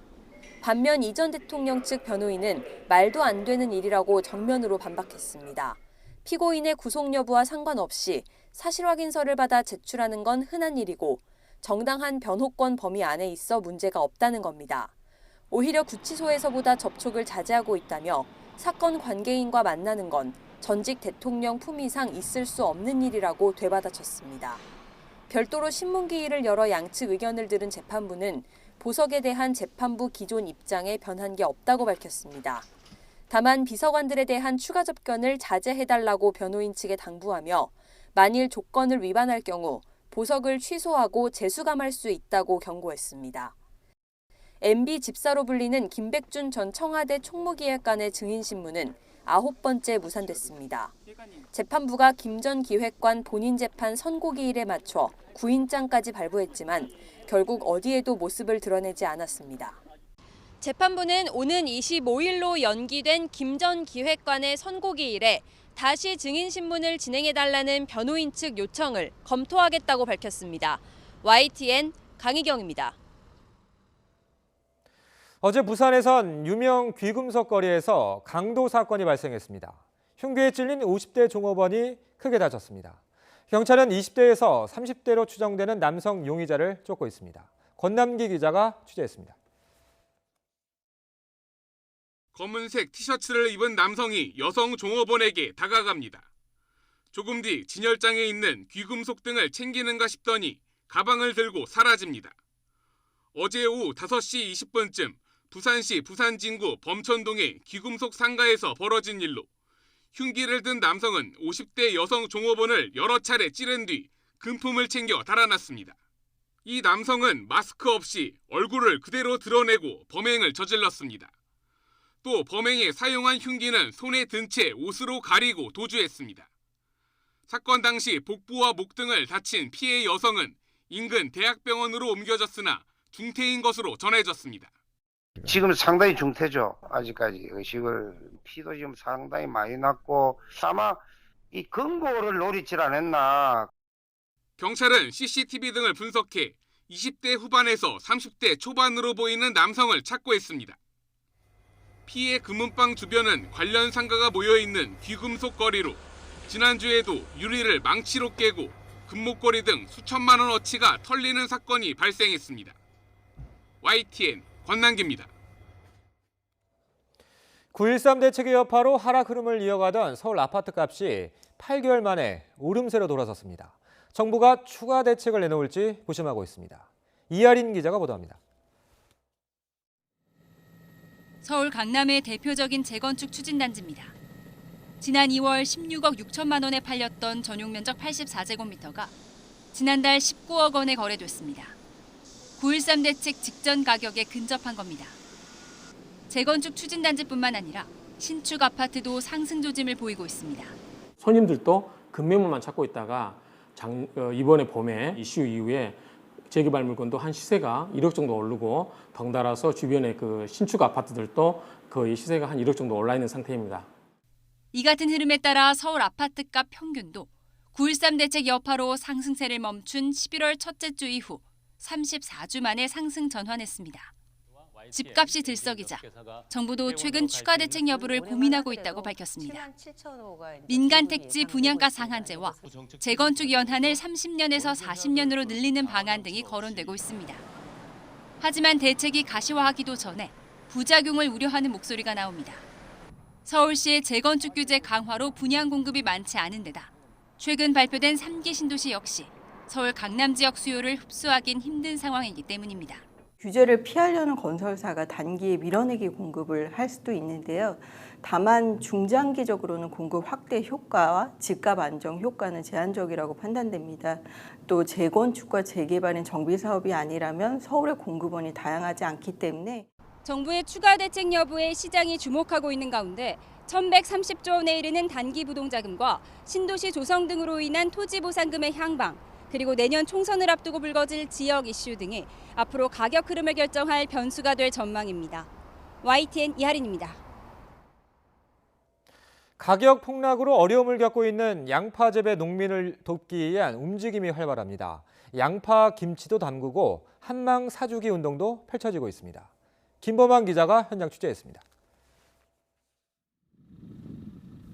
반면 이 전 대통령 측 변호인은 말도 안 되는 일이라고 정면으로 반박했습니다. 피고인의 구속 여부와 상관없이 사실확인서를 받아 제출하는 건 흔한 일이고 정당한 변호권 범위 안에 있어 문제가 없다는 겁니다. 오히려 구치소에서보다 접촉을 자제하고 있다며 사건 관계인과 만나는 건 전직 대통령 품위상 있을 수 없는 일이라고 되받아쳤습니다. 별도로 신문기일을 열어 양측 의견을 들은 재판부는 보석에 대한 재판부 기존 입장에 변한 게 없다고 밝혔습니다. 다만 비서관들에 대한 추가 접견을 자제해달라고 변호인 측에 당부하며 만일 조건을 위반할 경우 보석을 취소하고 재수감할 수 있다고 경고했습니다. MB 집사로 불리는 김백준 전 청와대 총무기획관의 증인신문은 9번째 무산됐습니다. 재판부가 김 전 기획관 본인 재판 선고기일에 맞춰 구인장까지 발부했지만 결국 어디에도 모습을 드러내지 않았습니다. 재판부는 오는 25일로 연기된 김 전 기획관의 선고기일에 다시 증인신문을 진행해달라는 변호인 측 요청을 검토하겠다고 밝혔습니다. YTN 강희경입니다. 어제 부산에선 유명 귀금속 거리에서 강도 사건이 발생했습니다. 흉기에 찔린 50대 종업원이 크게 다쳤습니다. 경찰은 20대에서 30대로 추정되는 남성 용의자를 쫓고 있습니다. 권남기 기자가 취재했습니다. 검은색 티셔츠를 입은 남성이 여성 종업원에게 다가갑니다. 조금 뒤 진열장에 있는 귀금속 등을 챙기는가 싶더니 가방을 들고 사라집니다. 어제 오후 5시 20분쯤 부산시 부산진구 범천동의 귀금속 상가에서 벌어진 일로 흉기를 든 남성은 50대 여성 종업원을 여러 차례 찌른 뒤 금품을 챙겨 달아났습니다. 이 남성은 마스크 없이 얼굴을 그대로 드러내고 범행을 저질렀습니다. 또 범행에 사용한 흉기는 손에 든 채 옷으로 가리고 도주했습니다. 사건 당시 복부와 목 등을 다친 피해 여성은 인근 대학병원으로 옮겨졌으나 중태인 것으로 전해졌습니다. 지금 상당히 중태죠. 아직까지 의식을 피도 지금 상당히 많이 났고 아마 이 금고를 노리질 않았나. 경찰은 CCTV 등을 분석해 20대 후반에서 30대 초반으로 보이는 남성을 찾고 있습니다. 피해 금은방 주변은 관련 상가가 모여있는 귀금속 거리로 지난주에도 유리를 망치로 깨고 금목걸이 등 수천만 원어치가 털리는 사건이 발생했습니다. YTN 권남기입니다. 9.13 대책의 여파로 하락 흐름을 이어가던 서울 아파트 값이 8개월 만에 오름세로 돌아섰습니다. 정부가 추가 대책을 내놓을지 고심하고 있습니다. 이하린 기자가 보도합니다. 서울 강남의 대표적인 재건축 추진단지입니다. 지난 2월 16억 6천만 원에 팔렸던 전용 면적 84제곱미터가 지난달 19억 원에 거래됐습니다. 9.13 대책 직전 가격에 근접한 겁니다. 재건축 추진단지뿐만 아니라 신축 아파트도 상승 조짐을 보이고 있습니다. 손님들도 급매물만 찾고 있다가 이번에 봄에 이슈 이후에 재개발 물건도 한 시세가 1억 정도 오르고 덩달아서 주변의 그 신축 아파트들도 거의 시세가 한 1억 정도 올라 있는 상태입니다. 이 같은 흐름에 따라 서울 아파트값 평균도 9.13 대책 여파로 상승세를 멈춘 11월 첫째 주 이후 34주 만에 상승 전환했습니다. 집값이 들썩이자 정부도 최근 추가 대책 여부를 고민하고 있다고 밝혔습니다. 민간 택지 분양가 상한제와 재건축 연한을 30년에서 40년으로 늘리는 방안 등이 거론되고 있습니다. 하지만 대책이 가시화하기도 전에 부작용을 우려하는 목소리가 나옵니다. 서울시의 재건축 규제 강화로 분양 공급이 많지 않은 데다 최근 발표된 3기 신도시 역시 서울 강남 지역 수요를 흡수하긴 힘든 상황이기 때문입니다. 규제를 피하려는 건설사가 단기에 밀어내기 공급을 할 수도 있는데요. 다만 중장기적으로는 공급 확대 효과와 집값 안정 효과는 제한적이라고 판단됩니다. 또 재건축과 재개발은 정비 사업이 아니라면 서울의 공급원이 다양하지 않기 때문에 정부의 추가 대책 여부에 시장이 주목하고 있는 가운데 1,130조 원에 이르는 단기 부동자금과 신도시 조성 등으로 인한 토지 보상금의 향방, 그리고 내년 총선을 앞두고 불거질 지역 이슈 등이 앞으로 가격 흐름을 결정할 변수가 될 전망입니다. YTN 이하린입니다. 가격 폭락으로 어려움을 겪고 있는 양파 재배 농민을 돕기 위한 움직임이 활발합니다. 양파 김치도 담그고 한망 사주기 운동도 펼쳐지고 있습니다. 김범한 기자가 현장 취재했습니다.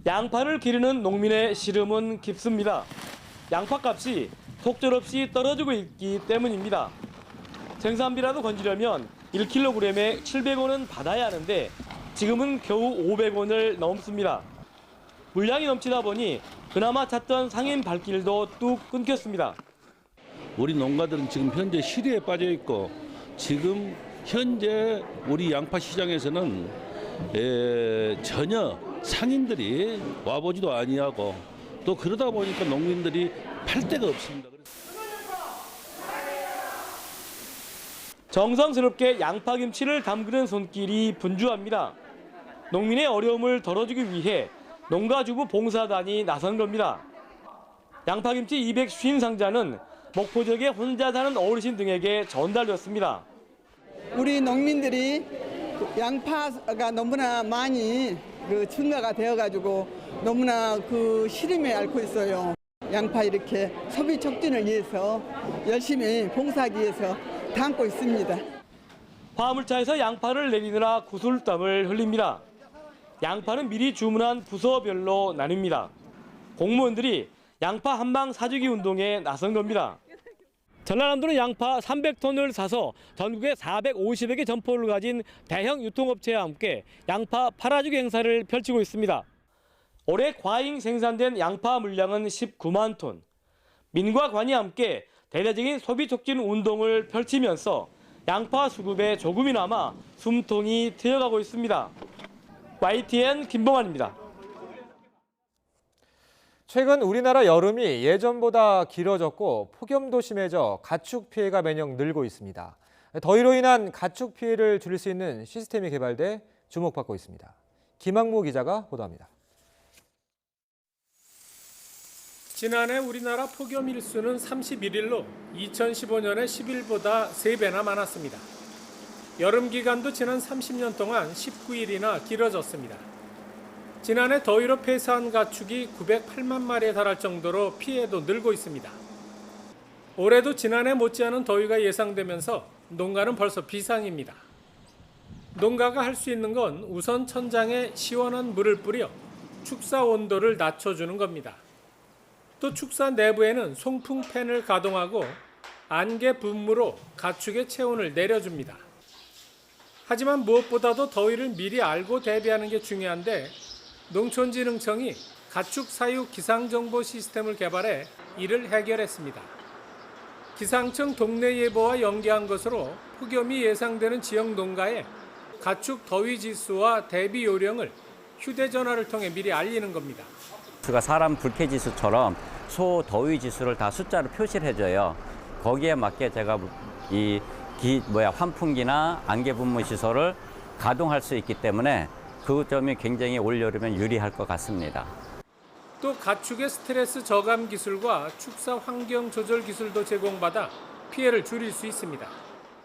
양파를 기르는 농민의 시름은 깊습니다. 양파값이 속절없이 떨어지고 있기 때문입니다. 생산비라도 건지려면 1kg에 700원은 받아야 하는데 지금은 겨우 500원을 넘습니다. 물량이 넘치다 보니 그나마 찾던 상인 발길도 뚝 끊겼습니다. 우리 농가들은 지금 현재 실의에 빠져 있고 지금 현재 우리 양파 시장에서는 전혀 상인들이 와보지도 아니하고 또 그러다 보니까 농민들이 팔 데가 없습니다. 정성스럽게 양파김치를 담그는 손길이 분주합니다. 농민의 어려움을 덜어주기 위해 농가주부 봉사단이 나선 겁니다. 양파김치 250상자는 목포 지역에 혼자 사는 어르신 등에게 전달됐습니다. 우리 농민들이 양파가 너무나 많이 증가가 되어가지고 너무나 시름에 앓고 있어요. 양파 이렇게 소비 촉진을 위해서 열심히 봉사하기 위해서 담고 있습니다. 화물차에서 양파를 내리느라 구슬땀을 흘립니다. 양파는 미리 주문한 부서별로 나뉩니다. 공무원들이 양파 한방 사주기 운동에 나선 겁니다. 전라남도는 양파 300톤을 사서 전국에 450여 개 점포를 가진 대형 유통업체와 함께 양파 팔아주기 행사를 펼치고 있습니다. 올해 과잉 생산된 양파 물량은 19만 톤. 민과 관이 함께 대대적인 소비 촉진 운동을 펼치면서 양파 수급에 조금이나마 숨통이 트여가고 있습니다. YTN 김범환입니다. 최근 우리나라 여름이 예전보다 길어졌고 폭염도 심해져 가축 피해가 매년 늘고 있습니다. 더위로 인한 가축 피해를 줄일 수 있는 시스템이 개발돼 주목받고 있습니다. 김학무 기자가 보도합니다. 지난해 우리나라 폭염 일수는 31일로 2015년의 10일보다 3배나 많았습니다. 여름 기간도 지난 30년 동안 19일이나 길어졌습니다. 지난해 더위로 폐사한 가축이 908만 마리에 달할 정도로 피해도 늘고 있습니다. 올해도 지난해 못지않은 더위가 예상되면서 농가는 벌써 비상입니다. 농가가 할 수 있는 건 우선 천장에 시원한 물을 뿌려 축사 온도를 낮춰주는 겁니다. 또 축사 내부에는 송풍 팬을 가동하고 안개 분무로 가축의 체온을 내려줍니다. 하지만 무엇보다도 더위를 미리 알고 대비하는 게 중요한데 농촌진흥청이 가축 사육 기상정보 시스템을 개발해 이를 해결했습니다. 기상청 동네 예보와 연계한 것으로 폭염이 예상되는 지역 농가에 가축 더위 지수와 대비 요령을 휴대전화를 통해 미리 알리는 겁니다. 사람 불쾌 지수처럼 소 더위 지수를 다 숫자로 표시를 해줘요. 거기에 맞게 제가 환풍기나 안개 분무 시설을 가동할 수 있기 때문에 그 점이 굉장히 올여름엔 유리할 것 같습니다. 또 가축의 스트레스 저감 기술과 축사 환경 조절 기술도 제공받아 피해를 줄일 수 있습니다.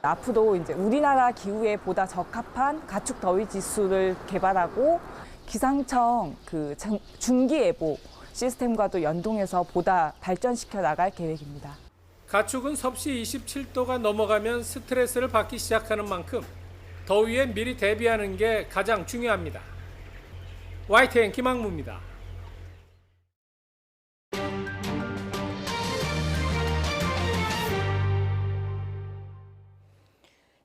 앞으로 이제 우리나라 기후에 보다 적합한 가축 더위 지수를 개발하고 기상청 중기예보 시스템과도 연동해서 보다 발전시켜 나갈 계획입니다. 가축은 섭씨 27도가 넘어가면 스트레스를 받기 시작하는 만큼 더위에 미리 대비하는 게 가장 중요합니다. YTN 김학무입니다.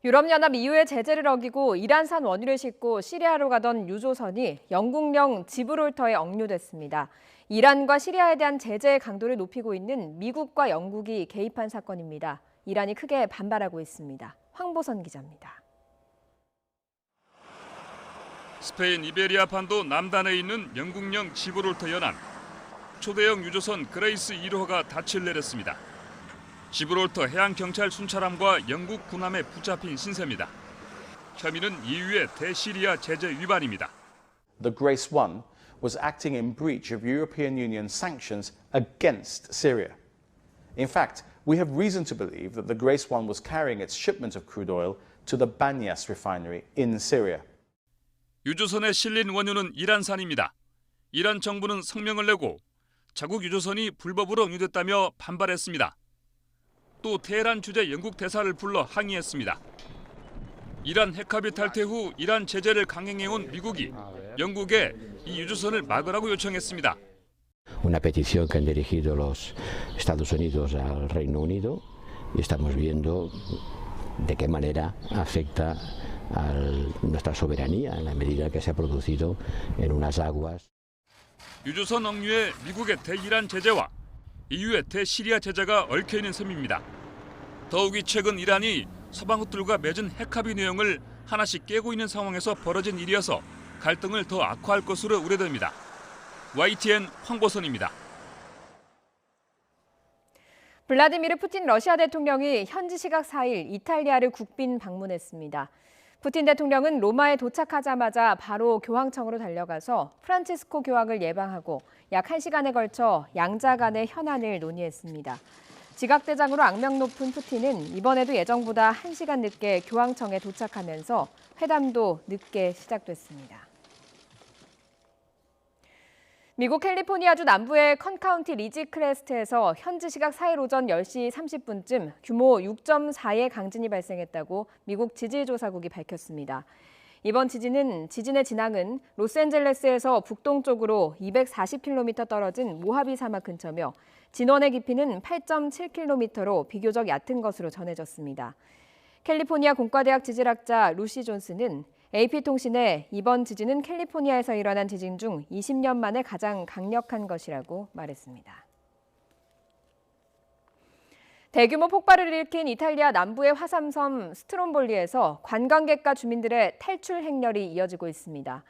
유럽연합 EU의 제재를 어기고 이란산 원유를 싣고 시리아로 가던 유조선이 영국령 지브롤터에 억류됐습니다. 이란과 시리아에 대한 제재의 강도를 높이고 있는 미국과 영국이 개입한 사건입니다. 이란이 크게 반발하고 있습니다. 황보선 기자입니다. 스페인 이베리아 반도 남단에 있는 영국령 지브롤터 연안. 초대형 유조선 그레이스 1호가 닻을 내렸습니다. 지브롤터 해양경찰 순찰함과 영국 군함에 붙잡힌 신세입니다. 혐의는 EU의 대시리아 제재 위반입니다. The Grace 1 was acting in breach of European Union sanctions against Syria. In fact, we have reason to believe that the Grace 1 was carrying its shipment of crude oil to the Banyas refinery in Syria. 유조선에 실린 원유는 이란산입니다. 이란 정부는 성명을 내고 자국 유조선이 불법으로 억류됐다며 반발했습니다. 또 테헤란 주재 영국 대사를 불러 항의했습니다. 이란 핵합의 탈퇴 후 이란 제재를 강행해온 미국이 영국에 이 유조선을 막으라고 요청했습니다. Una petición que han dirigido los Estados Unidos al Reino Unido y estamos viendo de qué manera afecta a nuestra soberanía en la medida que se ha producido en unas aguas. 유조선 억류에 미국의 대이란 제재와 EU의 대시리아 제재가 얽혀있는 셈입니다. 더욱이 최근 이란이 서방국들과 맺은 핵합의 내용을 하나씩 깨고 있는 상황에서 벌어진 일이어서 갈등을 더 악화할 것으로 우려됩니다. YTN 황보선입니다. 블라디미르 푸틴 러시아 대통령이 현지 시각 4일 이탈리아를 국빈 방문했습니다. 푸틴 대통령은 로마에 도착하자마자 바로 교황청으로 달려가서 프란치스코 교황을 예방하고 약 1시간에 걸쳐 양자 간의 현안을 논의했습니다. 지각대장으로 악명 높은 푸틴은 이번에도 예정보다 1시간 늦게 교황청에 도착하면서 회담도 늦게 시작됐습니다. 미국 캘리포니아주 남부의 컨카운티 리지크레스트에서 현지 시각 4일 오전 10시 30분쯤 규모 6.4의 강진이 발생했다고 미국 지질조사국이 밝혔습니다. 이번 지진의 진앙은 로스앤젤레스에서 북동쪽으로 240km 떨어진 모하비 사막 근처며 진원의 깊이는 8.7km로 비교적 얕은 것으로 전해졌습니다. 캘리포니아 공과대학 지질학자 루시 존스는 AP통신에 이번 지진은 캘리포니아에서 일어난 지진 중 20년 만에 가장 강력한 것이라고 말했습니다. 대규모 폭발을 일으킨 이탈리아 남부의 화산섬 스트롬볼리에서 관광객과 주민들의 탈출 행렬이 이어지고 있습니다.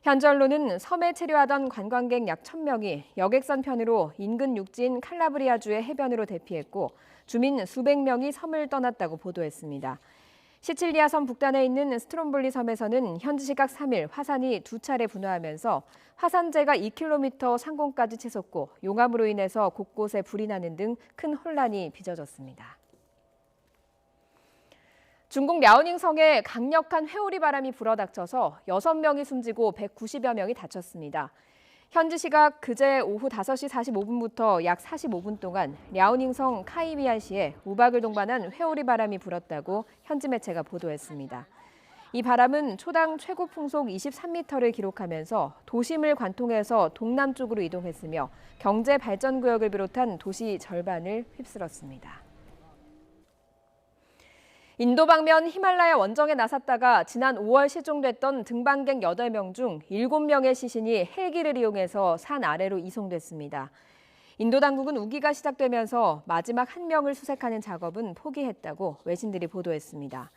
현지 언론은 섬에 체류하던 관광객 약 1,000명이 여객선 편으로 인근 육지인 칼라브리아주의 해변으로 대피했고 주민 수백 명이 섬을 떠났다고 보도했습니다. 시칠리아 섬 북단에 있는 스트롬볼리 섬에서는 현지 시각 3일 화산이 2차례 분화하면서 화산재가 2km 상공까지 치솟고 용암으로 인해서 곳곳에 불이 나는 등 큰 혼란이 빚어졌습니다. 중국 랴오닝성에 강력한 회오리 바람이 불어닥쳐서 6명이 숨지고 190여 명이 다쳤습니다. 현지 시각 그제 오후 5시 45분부터 약 45분 동안 랴오닝성 카이미안시에 우박을 동반한 회오리 바람이 불었다고 현지 매체가 보도했습니다. 이 바람은 초당 최고 풍속 23m를 기록하면서 도심을 관통해서 동남쪽으로 이동했으며 경제 발전 구역을 비롯한 도시 절반을 휩쓸었습니다. 인도 방면 히말라야 원정에 나섰다가 지난 5월 실종됐던 등반객 8명 중 7명의 시신이 헬기를 이용해서 산 아래로 이송됐습니다. 인도 당국은 우기가 시작되면서 마지막 1명을 수색하는 작업은 포기했다고 외신들이 보도했습니다.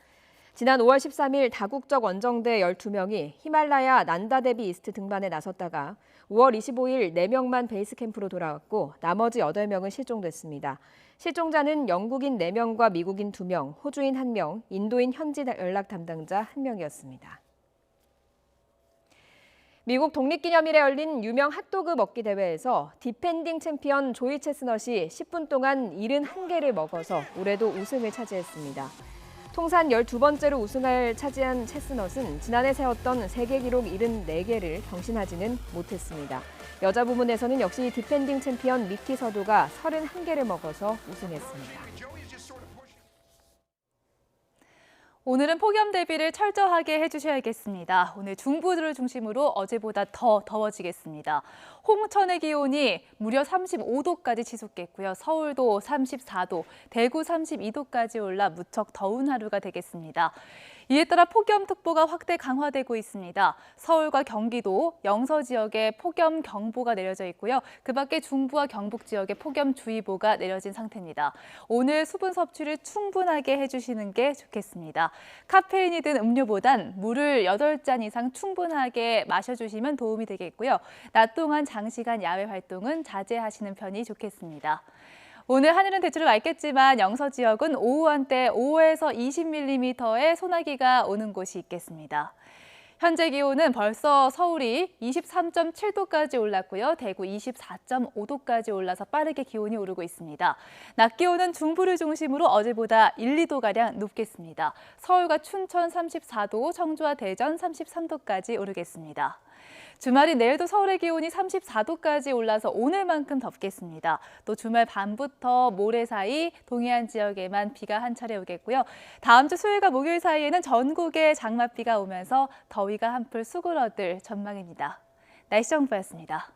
지난 5월 13일 다국적 원정대 12명이 히말라야 난다데비 이스트 등반에 나섰다가 5월 25일 4명만 베이스 캠프로 돌아왔고 나머지 8명은 실종됐습니다. 실종자는 영국인 4명과 미국인 2명, 호주인 1명, 인도인 현지 연락 담당자 1명이었습니다. 미국 독립기념일에 열린 유명 핫도그 먹기 대회에서 디펜딩 챔피언 조이 체스넛이 10분 동안 71개를 먹어서 올해도 우승을 차지했습니다. 통산 12번째로 우승을 차지한 체스넛은 지난해 세웠던 세계 기록 74개를 경신하지는 못했습니다. 여자 부문에서는 역시 디펜딩 챔피언 미키 서도가 31개를 먹어서 우승했습니다. 오늘은 폭염 대비를 철저하게 해주셔야겠습니다. 오늘 중부를 중심으로 어제보다 더 더워지겠습니다. 홍천의 기온이 무려 35도까지 치솟겠고요. 서울도 34도, 대구 32도까지 올라 무척 더운 하루가 되겠습니다. 이에 따라 폭염특보가 확대 강화되고 있습니다. 서울과 경기도, 영서 지역에 폭염 경보가 내려져 있고요. 그 밖에 중부와 경북 지역에 폭염주의보가 내려진 상태입니다. 오늘 수분 섭취를 충분하게 해주시는 게 좋겠습니다. 카페인이 든 음료보단 물을 8잔 이상 충분하게 마셔주시면 도움이 되겠고요. 낮 동안 장시간 야외 활동은 자제하시는 편이 좋겠습니다. 오늘 하늘은 대체로 맑겠지만 영서 지역은 오후 한때 5에서 20mm의 소나기가 오는 곳이 있겠습니다. 현재 기온은 벌써 서울이 23.7도까지 올랐고요. 대구 24.5도까지 올라서 빠르게 기온이 오르고 있습니다. 낮 기온은 중부를 중심으로 어제보다 1, 2도가량 높겠습니다. 서울과 춘천 34도, 청주와 대전 33도까지 오르겠습니다. 주말인 내일도 서울의 기온이 34도까지 올라서 오늘만큼 덥겠습니다. 또 주말 밤부터 모레 사이 동해안 지역에만 비가 한 차례 오겠고요. 다음 주 수요일과 목요일 사이에는 전국에 장맛비가 오면서 더위가 한풀 수그러들 전망입니다. 날씨 정보였습니다.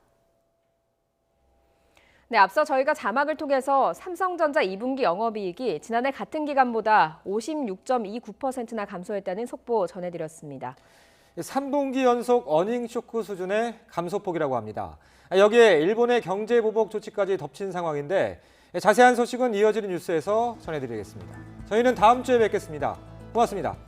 네, 앞서 저희가 자막을 통해서 삼성전자 2분기 영업이익이 지난해 같은 기간보다 56.29%나 감소했다는 속보 전해드렸습니다. 3분기 연속 어닝 쇼크 수준의 감소폭이라고 합니다. 여기에 일본의 경제 보복 조치까지 덮친 상황인데 자세한 소식은 이어지는 뉴스에서 전해드리겠습니다. 저희는 다음 주에 뵙겠습니다. 고맙습니다.